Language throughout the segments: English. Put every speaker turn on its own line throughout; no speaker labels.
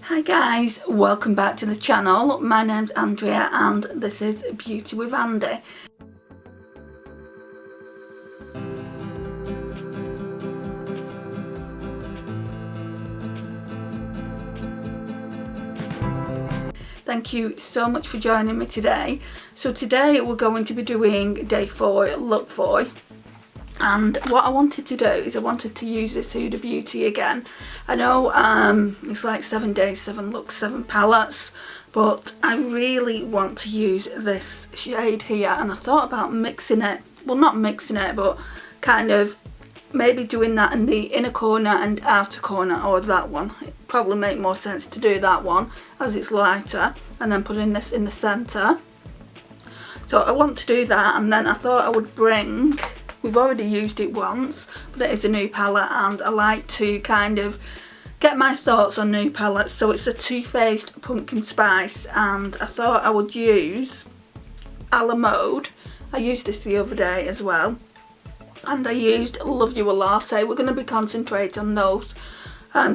Hi guys, welcome back to the channel. My name's Andrea and this is Beauty with Andy. Thank you so much for joining me today. So today we're going to be doing day 4 look 4. And what I wanted to do is I wanted to use this Huda Beauty again. I know it's like 7 days, 7 looks, 7 palettes, but I really want to use this shade here, and I thought about mixing it, well not mixing it, but kind of maybe doing that in the inner corner and outer corner, or that one. It probably make more sense to do that one as it's lighter, and then putting this in the centre. So I want to do that, and then I thought I would bring, we've already used it once, but it is a new palette and I like to kind of get my thoughts on new palettes. So it's a Too Faced Pumpkin Spice, and I thought I would use A La Mode. I used this the other day as well, and I used Love You a Latte. We're going to be concentrating on those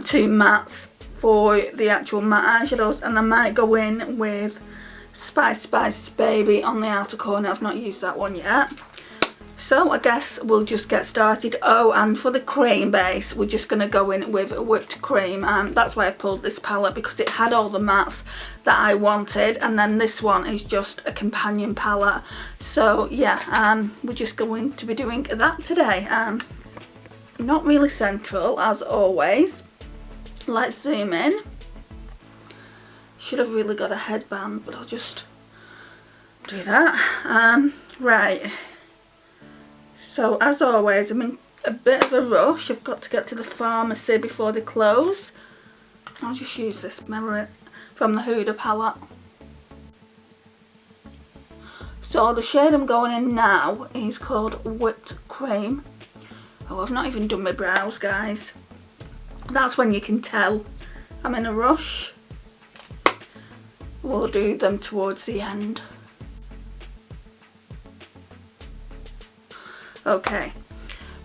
two mattes for the actual matte eyeshadows, and I might go in with Spice Spice Baby on the outer corner. I've not used that one yet. So I guess we'll just get started. Oh, and for the cream base, we're just going to go in with whipped cream. That's why I pulled this palette, because it had all the mattes that I wanted. And then this one is just a companion palette. So yeah, we're just going to be doing that today. Not really central as always. Let's zoom in. Should have really got a headband, but I'll just do that. Right. So as always, I'm in a bit of a rush. I've got to get to the pharmacy before they close. I'll just use this mirror from the Huda palette. So the shade I'm going in now is called Whipped Cream. Oh, I've not even done my brows, guys. That's when you can tell I'm in a rush. We'll do them towards the end. Okay,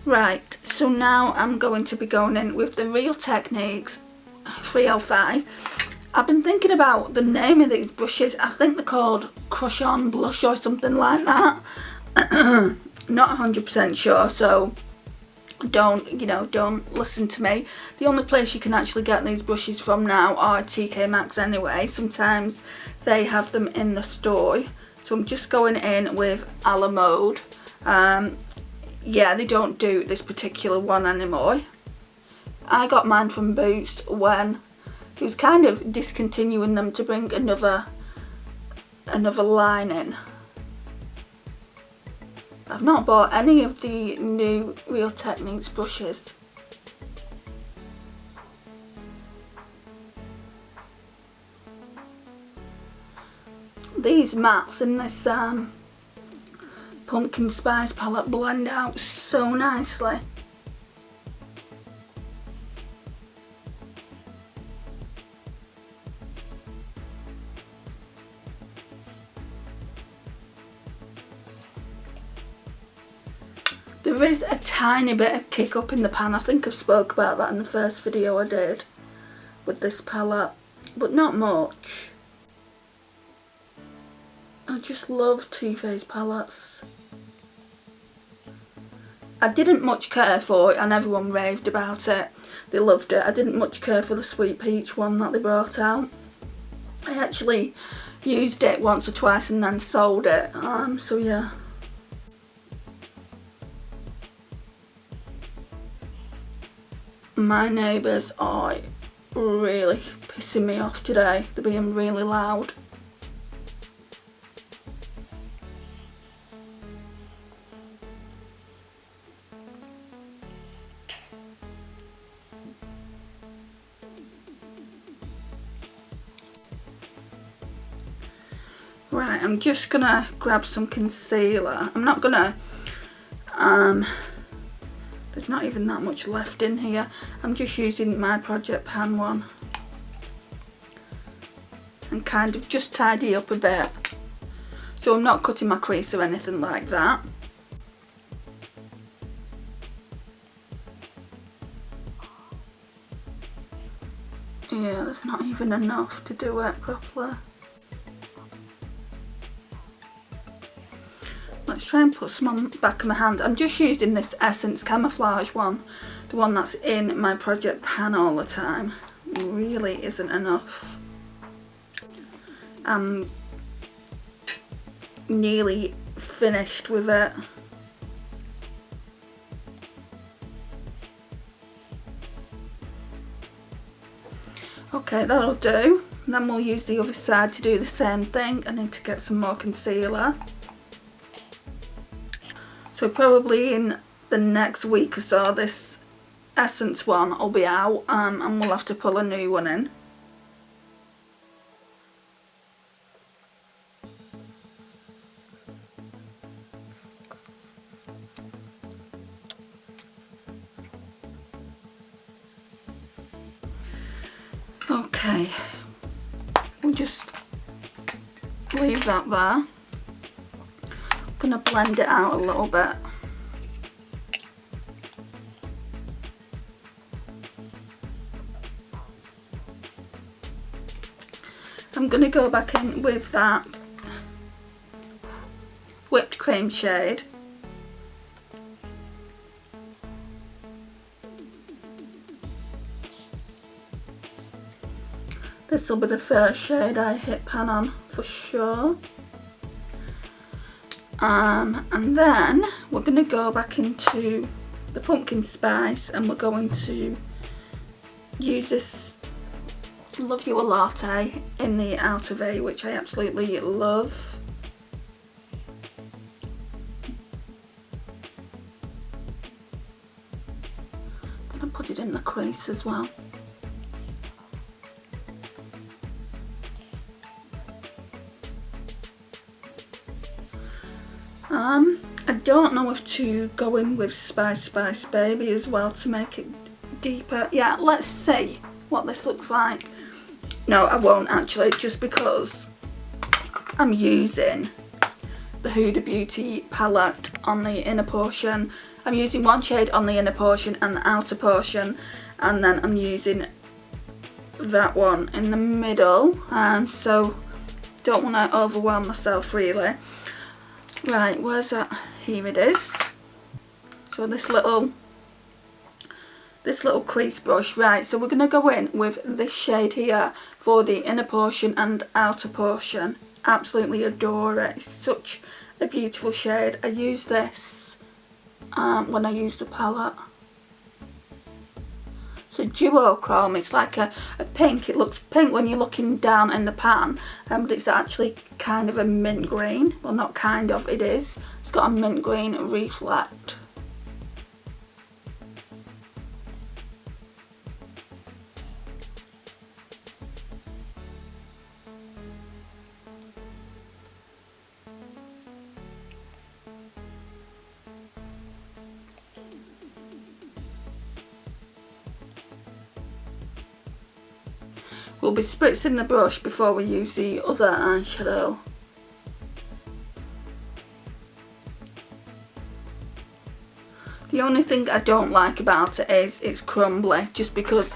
right, so now I'm going to be going in with the Real Techniques 305. I've been thinking about the name of these brushes. I think they're called Crush On Blush or something like that. Not 100% sure, so don't listen to me. The only place you can actually get these brushes from now are TK Maxx anyway. Sometimes they have them in the store. So I'm just going in with A La Mode. Yeah, they don't do this particular one anymore. I got mine from Boots when he was kind of discontinuing them to bring another line in. I've not bought any of the new Real Techniques brushes. These mattes in this Pumpkin Spice palette blend out so nicely. There is a tiny bit of kick up in the pan. I think I've spoke about that in the first video I did with this palette, but not much. I just love Too Faced palettes. I didn't much care for it, and everyone raved about it. They loved it. I didn't much care for the Sweet Peach one that they brought out. I actually used it once or twice and then sold it. So yeah. My neighbours are really pissing me off today. They're being really loud. Right, I'm just gonna grab some concealer. I'm not gonna, there's not even that much left in here. I'm just using my Project Pan one. And kind of just tidy up a bit. So I'm not cutting my crease or anything like that. Yeah, there's not even enough to do it properly. Let's try and put some on the back of my hand. I'm just using this Essence Camouflage one, the one that's in my project pan all the time. It really isn't enough. I'm nearly finished with it. Okay, that'll do. And then we'll use the other side to do the same thing. I need to get some more concealer. So probably in the next week or so, this Essence one will be out, and we'll have to pull a new one in. Okay, we'll just leave that there. I'm gonna blend it out a little bit. I'm gonna go back in with that whipped cream shade. This will be the first shade I hit pan on for sure. And then we're going to go back into the pumpkin spice, and we're going to use this Love You a Latte in the outer V, which I absolutely love. I'm going to put it in the crease as well. I don't know if to go in with Spice Baby as well to make it deeper. Yeah, let's see what this looks like. No, I won't actually, just because I'm using the Huda Beauty palette on the inner portion. I'm using one shade on the inner portion and the outer portion, and then I'm using that one in the middle, so don't want to overwhelm myself really. Right, where's that? Here it is. So this little crease brush. Right, so we're going to go in with this shade here for the inner portion and outer portion. Absolutely adore it. It's such a beautiful shade. I use this when I use the palette. It's a duochrome. It's like a pink. It looks pink when you're looking down in the pan, but it's actually kind of a mint green. Well, not kind of, it is. It's got a mint green reflect. We'll be spritzing the brush before we use the other eyeshadow. The only thing I don't like about it is it's crumbly, just because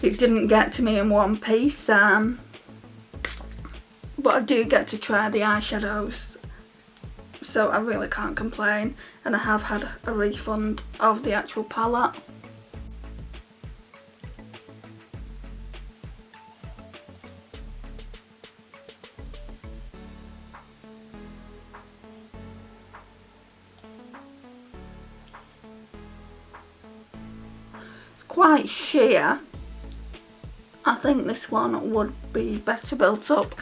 it didn't get to me in one piece. But I do get to try the eyeshadows, so I really can't complain, and I have had a refund of the actual palette. Quite sheer. I think this one would be better built up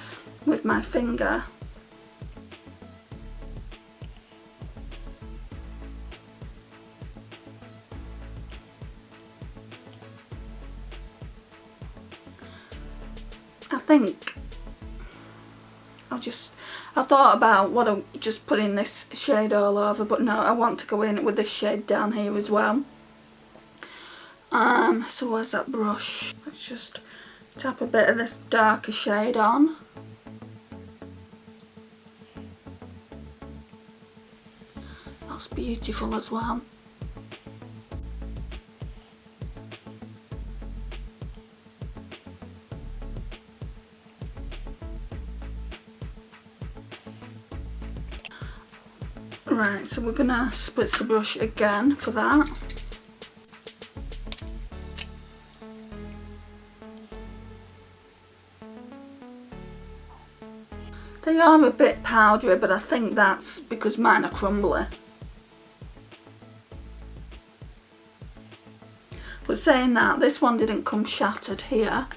with my finger. I think I thought about what I'm just putting this shade all over, but no, I want to go in with this shade down here as well. So where's that brush? Let's just tap a bit of this darker shade on. That's beautiful as well. Right, so we're gonna spritz the brush again for that. They are a bit powdery, but I think that's because mine are crumbly. But saying that, this one didn't come shattered here.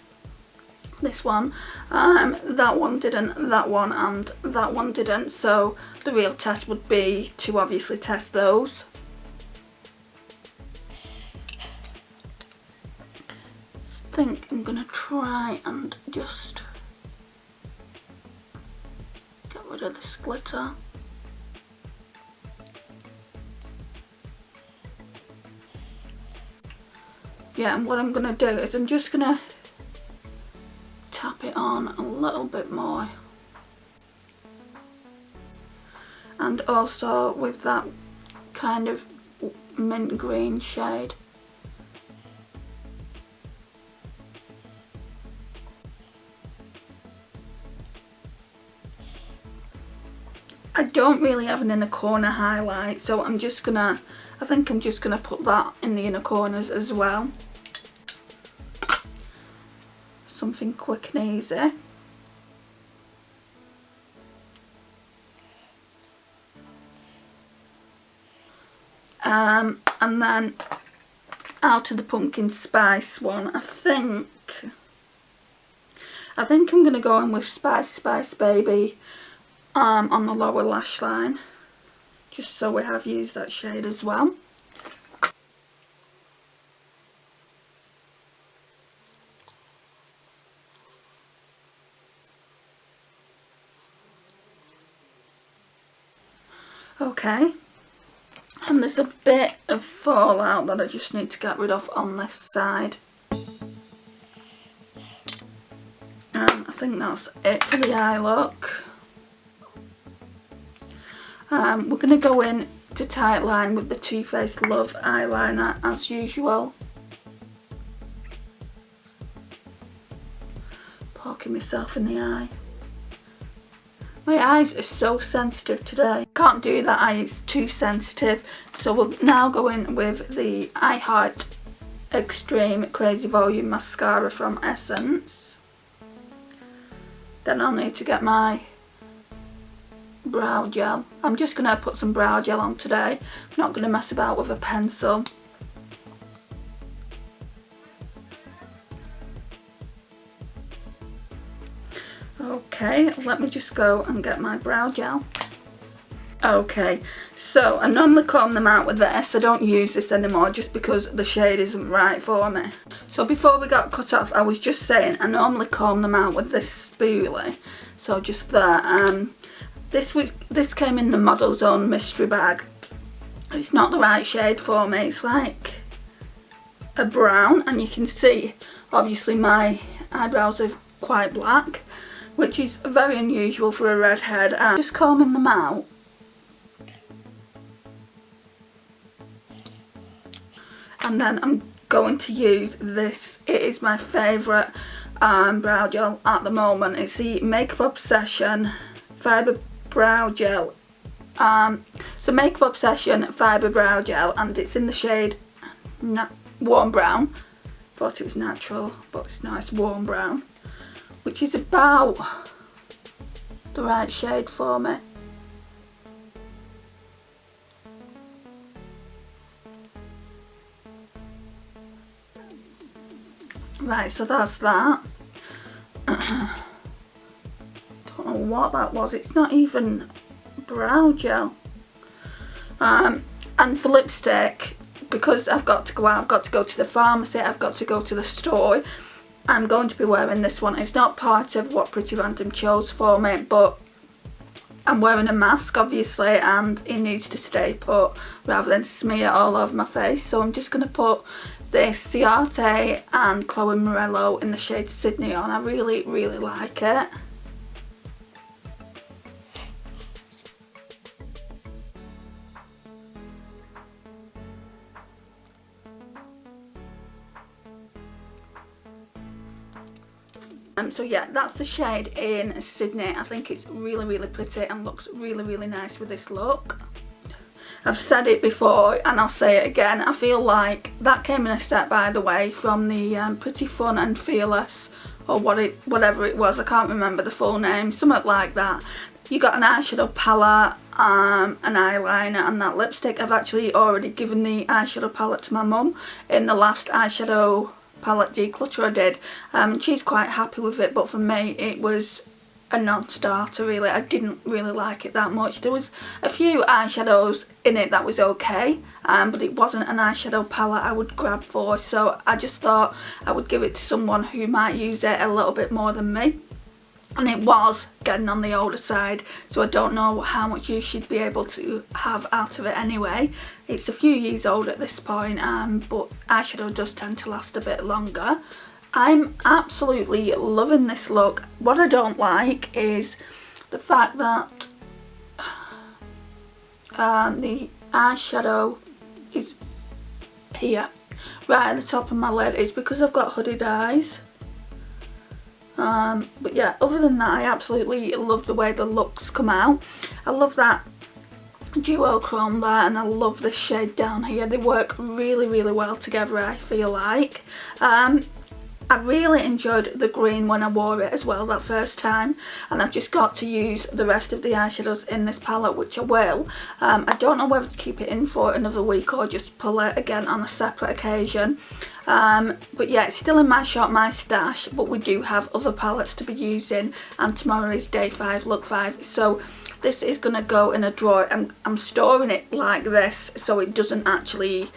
This one, that one didn't, that one and that one didn't. So the real test would be to obviously test those. I think I'm gonna try and just get rid of this glitter. Yeah, and what I'm gonna do is I'm just gonna tap it on a little bit more. And also with that kind of mint green shade. I don't really have an inner corner highlight, so I think I'm just gonna put that in the inner corners as well. Something quick and easy. And then out of the pumpkin spice one, I think I'm gonna go in with Spice Baby on the lower lash line, just so we have used that shade as well. Okay, and there's a bit of fallout that I just need to get rid of on this side. I think that's it for the eye look. We're going to go in to tight line with the Too Faced Love eyeliner as usual. Poking myself in the eye. My eyes are so sensitive today. Can't do that, eye is too sensitive. So we'll now go in with the I Heart Extreme Crazy Volume Mascara from Essence. Then I'll need to get my brow gel. I'm just going to put some brow gel on today. I'm not going to mess about with a pencil. Okay, let me just go and get my brow gel. Okay, so I normally comb them out with this. I don't use this anymore just because the shade isn't right for me. So before we got cut off, I was just saying I normally comb them out with this spoolie. So just there. This came in the Model's Own mystery bag. It's not the right shade for me. It's like a brown, and you can see obviously my eyebrows are quite black, which is very unusual for a redhead. And just combing them out. And then I'm going to use this. It is my favourite brow gel at the moment. It's the Makeup Obsession Fibre Brow Gel. So Makeup Obsession Fibre Brow Gel, and it's in the shade Warm Brown. Thought it was natural, but it's nice warm brown, which is about the right shade for me. Right, so that's that. Don't know what that was. It's not even brow gel. And for lipstick, because I've got to go out, I've got to go to the pharmacy, I've got to go to the store, I'm going to be wearing this one. It's not part of what Pretty Random chose for me, but I'm wearing a mask obviously, and it needs to stay put rather than smear all over my face. So I'm just going to put this Ciate and Chloe Morello in the shade Sydney on. I really, really like it. So yeah, that's the shade in Sydney. I think it's really, really pretty and looks really, really nice with this look. I've said it before and I'll say it again, I feel like that came in a set, by the way, from the Pretty Fun and Fearless, or whatever it was, I can't remember the full name, something like that. You got an eyeshadow palette, an eyeliner and that lipstick. I've actually already given the eyeshadow palette to my mum in the last eyeshadow palette declutter I did, and she's quite happy with it, but for me it was a non-starter really. I didn't really like it that much. There was a few eyeshadows in it that was okay, but it wasn't an eyeshadow palette I would grab for, so I just thought I would give it to someone who might use it a little bit more than me. And it was getting on the older side, so I don't know how much use she'd be able to have out of it anyway. It's a few years old at this point, but eyeshadow does tend to last a bit longer. I'm absolutely loving this look. What I don't like is the fact that the eyeshadow is here, right at the top of my lid. It's because I've got hooded eyes. But yeah, other than that, I absolutely love the way the looks come out. I love that duochrome there, and I love this shade down here. They work really, really well together, I feel like. I really enjoyed the green when I wore it as well that first time, and I've just got to use the rest of the eyeshadows in this palette, which I will. I don't know whether to keep it in for another week or just pull it again on a separate occasion. But yeah, it's still in my shop, my stash, but we do have other palettes to be using, and tomorrow is day 5, look 5, so this is going to go in a drawer. I'm storing it like this so it doesn't actually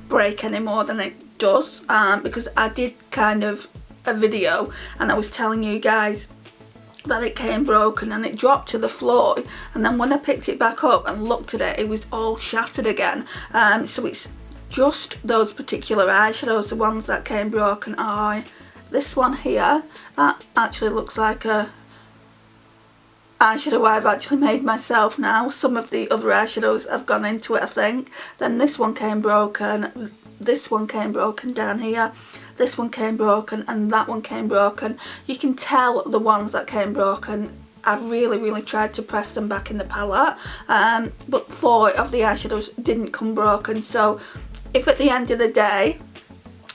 break any more than it does, because I did kind of a video and I was telling you guys that it came broken and it dropped to the floor, and then when I picked it back up and looked at it, it was all shattered again. So it's just those particular eyeshadows, the ones that came broken are this one here. That actually looks like a eyeshadow I've actually made myself now. Some of the other eyeshadows have gone into it, I think. Then this one came broken, this one came broken down here, this one came broken, and that one came broken. You can tell the ones that came broken, I've really tried to press them back in the palette, but 4 of the eyeshadows didn't come broken. So if at the end of the day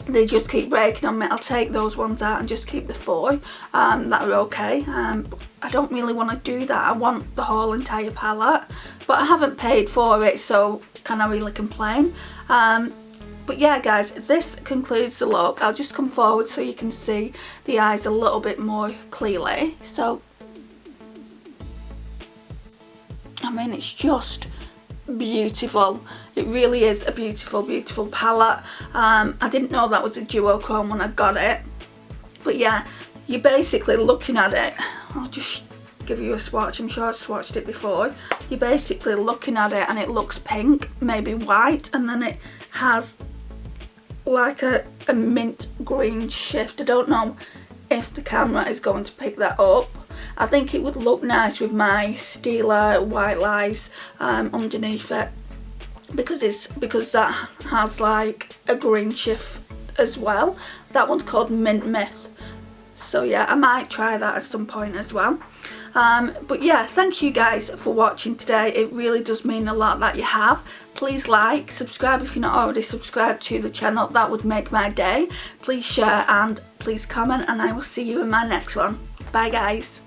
they just keep breaking on me, I'll take those ones out and just keep the 4 that are okay. But I don't really want to do that. I want the whole entire palette, but I haven't paid for it, so can I really complain? But yeah guys, this concludes the look. I'll just come forward so you can see the eyes a little bit more clearly. So I mean, it's just beautiful. It really is a beautiful palette. I didn't know that was a duochrome when I got it, but yeah, you're basically looking at it. I'll just give you a swatch. I'm sure I've swatched it before. You're basically looking at it and it looks pink, maybe white, and then it has like a mint green shift. I don't know if the camera is going to pick that up. I think it would look nice with my Stila white lies underneath it, because that has like a green shift as well. That one's called Mint Myth, so yeah, I might try that at some point as well. But yeah, thank you guys for watching today. It really does mean a lot that you have. Please like, subscribe if you're not already subscribed to the channel. That would make my day. Please share and please comment, and I will see you in my next one. Bye guys.